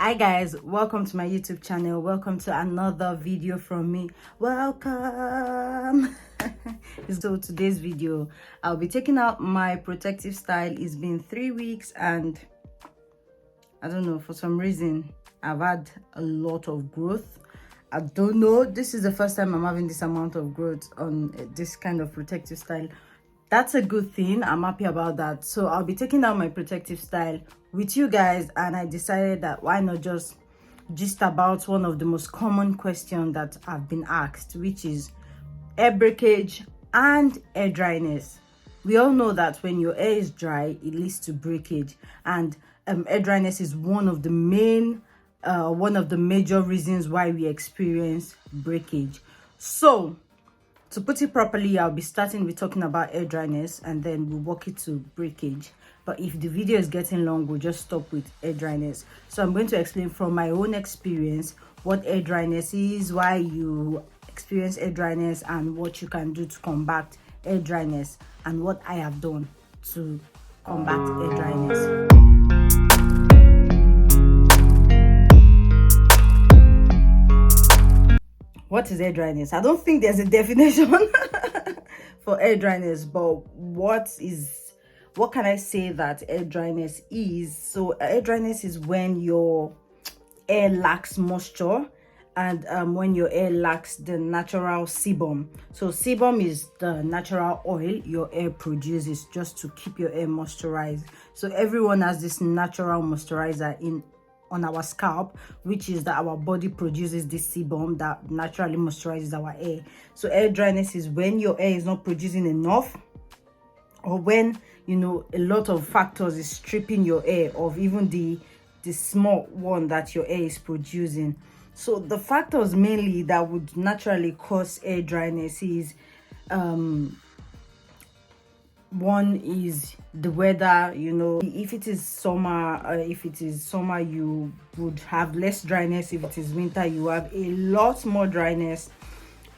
Hi guys, welcome to my YouTube channel. Welcome to another video from me. Welcome. So today's video, I'll be taking out my protective style. It's been 3 weeks and I don't know, for some reason I've had a lot of growth. I don't know, this is the first time I'm having this amount of growth on this kind of protective style. That's a good thing. I'm happy about that. So I'll be taking out my protective style with you guys, and I decided that why not just about one of the most common questions that I've been asked, which is hair breakage and hair dryness. We all know that when your hair is dry, it leads to breakage, and hair dryness is one of the major reasons why we experience breakage. So to put it properly, I'll be starting with talking about hair dryness and then we'll walk it to breakage. But if the video is getting long, we'll just stop with hair dryness. So I'm going to explain from my own experience what hair dryness is, why you experience hair dryness, and what you can do to combat hair dryness, and what I have done to combat hair dryness. What is hair dryness? I don't think there's a definition for hair dryness, but what can I say that hair dryness is? So hair dryness is when your hair lacks moisture, and when your hair lacks the natural sebum. So sebum is the natural oil your hair produces just to keep your hair moisturized. So everyone has this natural moisturizer on our scalp, which is that our body produces this sebum that naturally moisturizes our hair. So hair dryness is when your hair is not producing enough, or when a lot of factors is stripping your hair of even the small one that your hair is producing. So the factors mainly that would naturally cause hair dryness is one is the weather. If it is summer, you would have less dryness. If it is winter, you have a lot more dryness.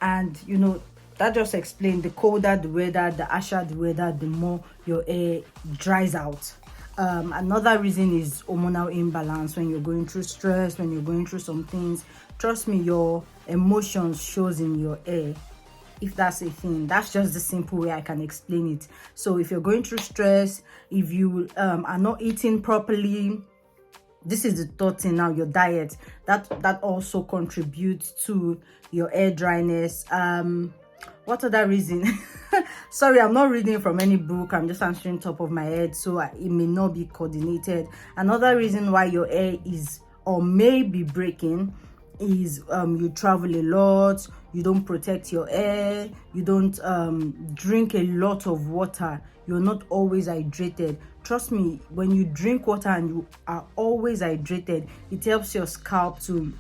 And that just explains, the colder the weather, the harsher the weather, the more your hair dries out. Another reason is hormonal imbalance. When you're going through stress, when you're going through some things, trust me, your emotions shows in your hair. If that's a thing, that's just the simple way I can explain it. So if you're going through stress, if you are not eating properly, this is the third thing now, your diet, that also contributes to your hair dryness. What other reason? Sorry, I'm not reading from any book, I'm just answering top of my head, so it may not be coordinated. Another reason why your hair is or may be breaking is you travel a lot, you don't protect your hair, you don't drink a lot of water, you're not always hydrated. Trust me, when you drink water and you are always hydrated, it helps your scalp to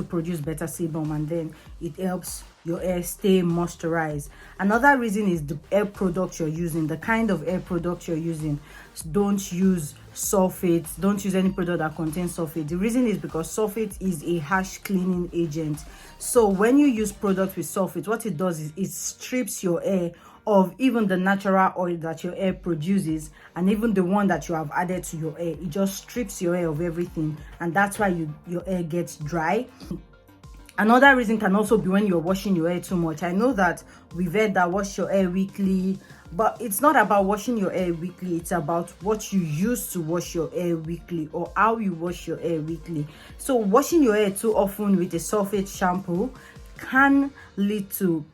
produce better sebum, and then it helps your hair stay moisturized. Another reason is the hair product you're using, the kind of hair product you're using. Don't use sulfates, don't use any product that contains sulfate. The reason is because sulfate is a harsh cleaning agent. So when you use products with sulfate, what it does is it strips your hair of even the natural oil that your hair produces, and even the one that you have added to your hair. It just strips your hair of everything, and that's why your hair gets dry. Another reason can also be when you're washing your hair too much. I know that we've heard that wash your hair weekly, but it's not about washing your hair weekly, it's about what you use to wash your hair weekly, or how you wash your hair weekly. So washing your hair too often with a sulfate shampoo can lead to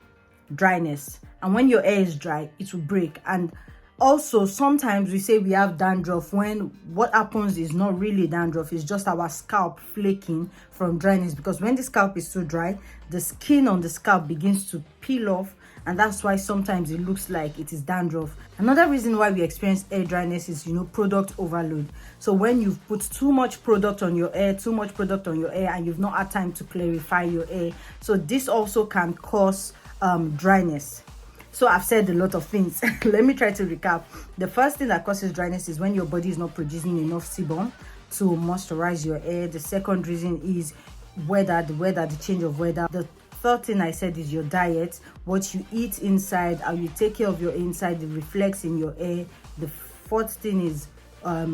dryness, and when your hair is dry, it will break. And also, sometimes we say we have dandruff, when what happens is not really dandruff, it's just our scalp flaking from dryness, because when the scalp is too dry, the skin on the scalp begins to peel off, and that's why sometimes it looks like it is dandruff. Another reason why we experience hair dryness is product overload. So when you've put too much product on your hair, and you've not had time to clarify your hair, so this also can cause dryness. So I've said a lot of things. Let me try to recap. The first thing that causes dryness is when your body is not producing enough sebum to moisturize your hair. The second reason is the change of weather. The third thing I said is your diet, what you eat inside, how you take care of your inside, it reflects in your hair. The fourth thing is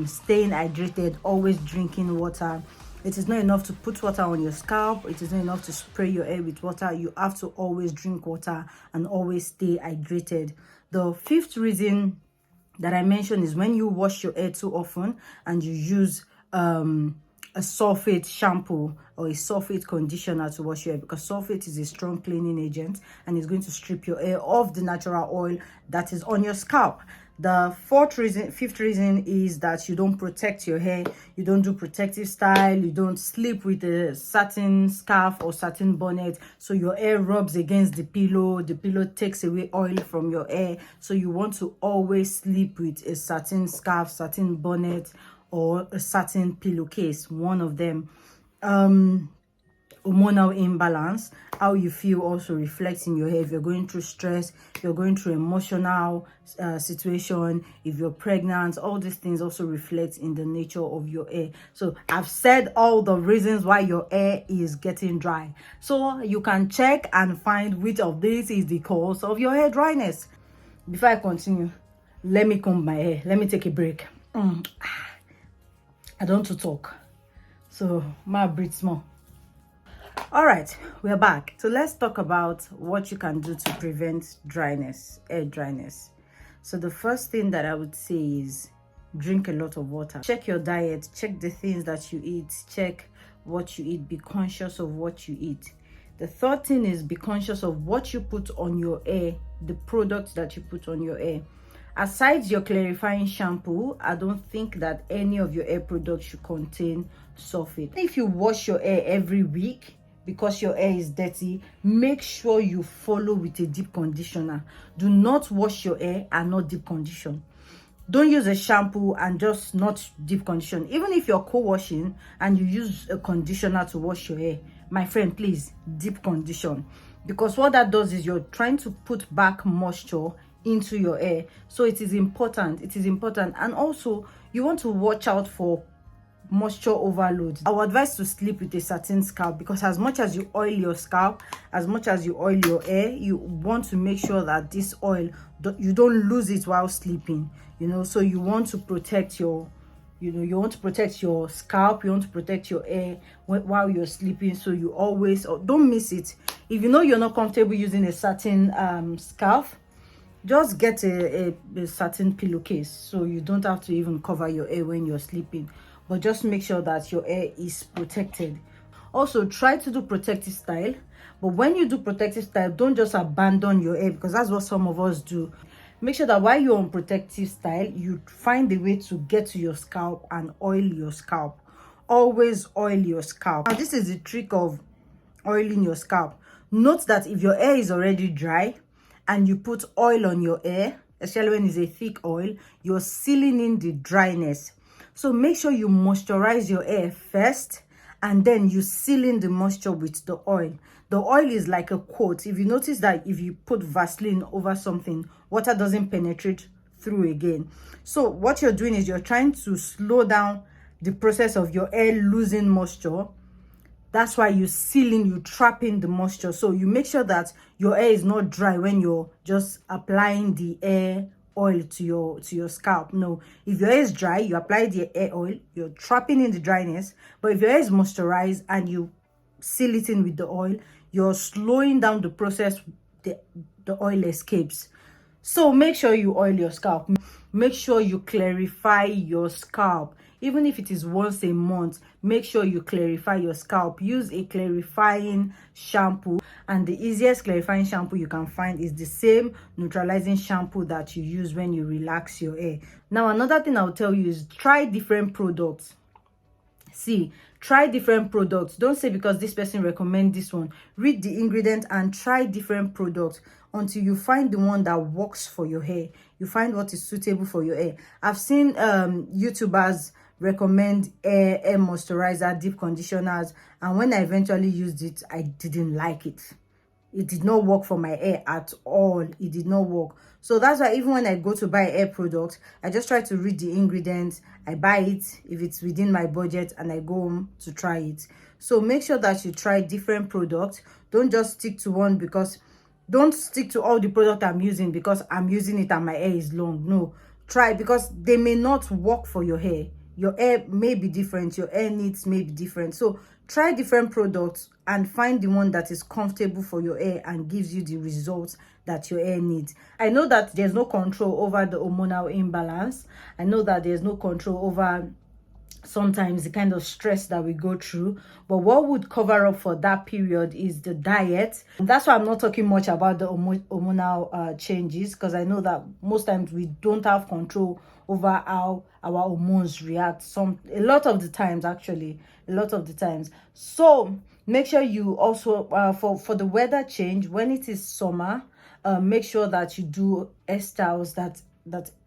staying hydrated, always drinking water. It is not enough to put water on your scalp. It is not enough to spray your hair with water. You have to always drink water and always stay hydrated. The fifth reason that I mentioned is when you wash your hair too often and you use a sulfate shampoo or a sulfate conditioner to wash your hair, because sulfate is a strong cleaning agent and it's going to strip your hair of the natural oil that is on your scalp. The fifth reason is that you don't protect your hair. You don't do protective style. You don't sleep with a satin scarf or satin bonnet, so your hair rubs against the pillow. The pillow takes away oil from your hair. So you want to always sleep with a satin scarf, satin bonnet, or a satin pillowcase, one of them. Hormonal imbalance, how you feel also reflects in your hair. If you're going through stress, if you're going through emotional situation, if you're pregnant, all these things also reflect in the nature of your hair. So I've said all the reasons why your hair is getting dry, so you can check and find which of these is the cause of your hair dryness. Before I continue, let me comb my hair. Let me take a break. I don't want to talk, so my breathe small. All right, we're back. So let's talk about what you can do to prevent dryness, hair dryness. So the first thing that I would say is drink a lot of water. Check your diet, check the things that you eat, check what you eat, be conscious of what you eat. The third thing is be conscious of what you put on your hair, the products that you put on your hair. Aside your clarifying shampoo, I don't think that any of your hair products should contain sulfate. If you wash your hair every week, because your hair is dirty, make sure you follow with a deep conditioner. Do not wash your hair and not deep condition. Don't use a shampoo and just not deep condition. Even if you're co-washing and you use a conditioner to wash your hair, my friend, please deep condition, because what that does is you're trying to put back moisture into your hair. So it is important, and also you want to watch out for moisture overload. I would advise to sleep with a satin scalp, because as much as you oil your scalp, as much as you oil your hair, you want to make sure that this oil, you don't lose it while sleeping, so you want to protect your you want to protect your scalp, you want to protect your hair while you're sleeping. So you always don't miss it. If you know you're not comfortable using a satin scarf, just get a satin pillowcase, so you don't have to even cover your hair when you're sleeping. But just make sure that your hair is protected. Also, try to do protective style. But when you do protective style, don't just abandon your hair, because that's what some of us do. Make sure that while you're on protective style, you find a way to get to your scalp and oil your scalp. Always oil your scalp. Now, this is the trick of oiling your scalp. Note that if your hair is already dry and you put oil on your hair, especially when it's a thick oil, you're sealing in the dryness. So make sure you moisturize your hair first, and then you seal in the moisture with the oil. The oil is like a coat. If you notice that if you put Vaseline over something, water doesn't penetrate through again. So what you're doing is you're trying to slow down the process of your hair losing moisture. That's why you seal in, you trap in the moisture. So you make sure that your hair is not dry when you're just applying the hair oil to your scalp. No, if your hair is dry, you apply the hair oil, you're trapping in the dryness. But if your hair is moisturized and you seal it in with the oil, you're slowing down the process, the oil escapes. So make sure you oil your scalp. Make sure you clarify your scalp. Even if it is once a month, make sure you clarify your scalp. Use a clarifying shampoo, and the easiest clarifying shampoo you can find is the same neutralizing shampoo that you use when you relax your hair. Now, another thing I'll tell you is try different products. Try different products. Don't say because this person recommend this one. Read the ingredient and try different products until you find the one that works for your hair. You find what is suitable for your hair. I've seen YouTubers recommend hair moisturizer, deep conditioners, and when I eventually used it, I didn't like it. It did not work for my hair at all. It did not work. So that's why even when I go to buy a hair product, I just try to read the ingredients. I buy it if it's within my budget, and I go home to try it. So make sure that you try different products. Don't just stick to one, because don't stick to all the product I'm using because I'm using it and my hair is long. No, try, because they may not work for your hair. Your hair may be different, your hair needs may be different. So try different products and find the one that is comfortable for your hair and gives you the results that your hair needs. I know that there's no control over the hormonal imbalance. I know that there's no control over sometimes the kind of stress that we go through, but what would cover up for that period is the diet. And that's why I'm not talking much about the hormonal changes, because I know that most times we don't have control over how our hormones react, a lot of the times. So make sure you also for the weather change, when it is summer, make sure that you do hairstyles that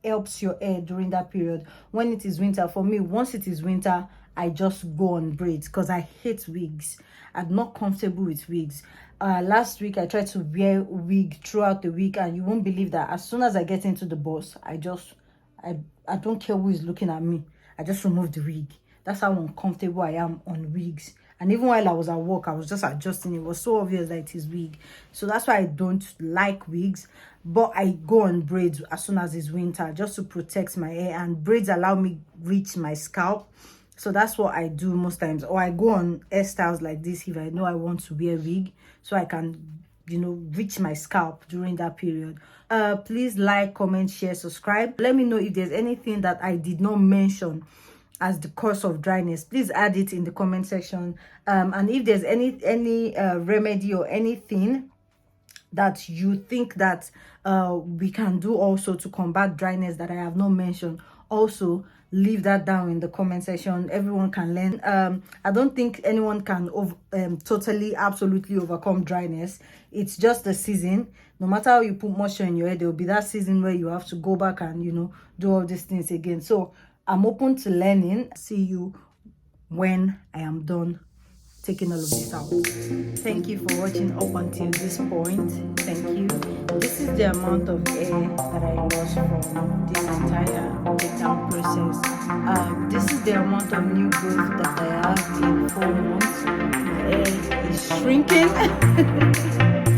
helps your hair during that period. When it is winter, for me, once it is winter, I just go on braids because I hate wigs. I'm not comfortable with wigs. Last week I tried to wear wig throughout the week, and you won't believe that as soon as I get into the bus, I don't care who is looking at me, I just remove the wig. That's how uncomfortable I am on wigs. And even while I was at work, I was just adjusting. It was so obvious that it is wig. So that's why I don't like wigs. But I go on braids as soon as it's winter, just to protect my hair. And braids allow me reach my scalp. So that's what I do most times. Or I go on hairstyles like this if I know I want to wear wig, so I can, reach my scalp during that period. Please like, comment, share, subscribe. Let me know if there's anything that I did not mention as the cause of dryness. Please add it in the comment section. And if there's any remedy or anything that you think that we can do also to combat dryness that I have not mentioned, also leave that down in the comment section. Everyone can learn. I don't think anyone can totally absolutely overcome dryness. It's just the season. No matter how you put moisture in your hair, there will be that season where you have to go back and do all these things again. So I'm open to learning. See you when I am done taking all of this out. Thank you for watching up until this point. Thank you. This is the amount of hair that I lost from this entire takedown process. This is the amount of new growth that I have in 4 months. My hair is shrinking.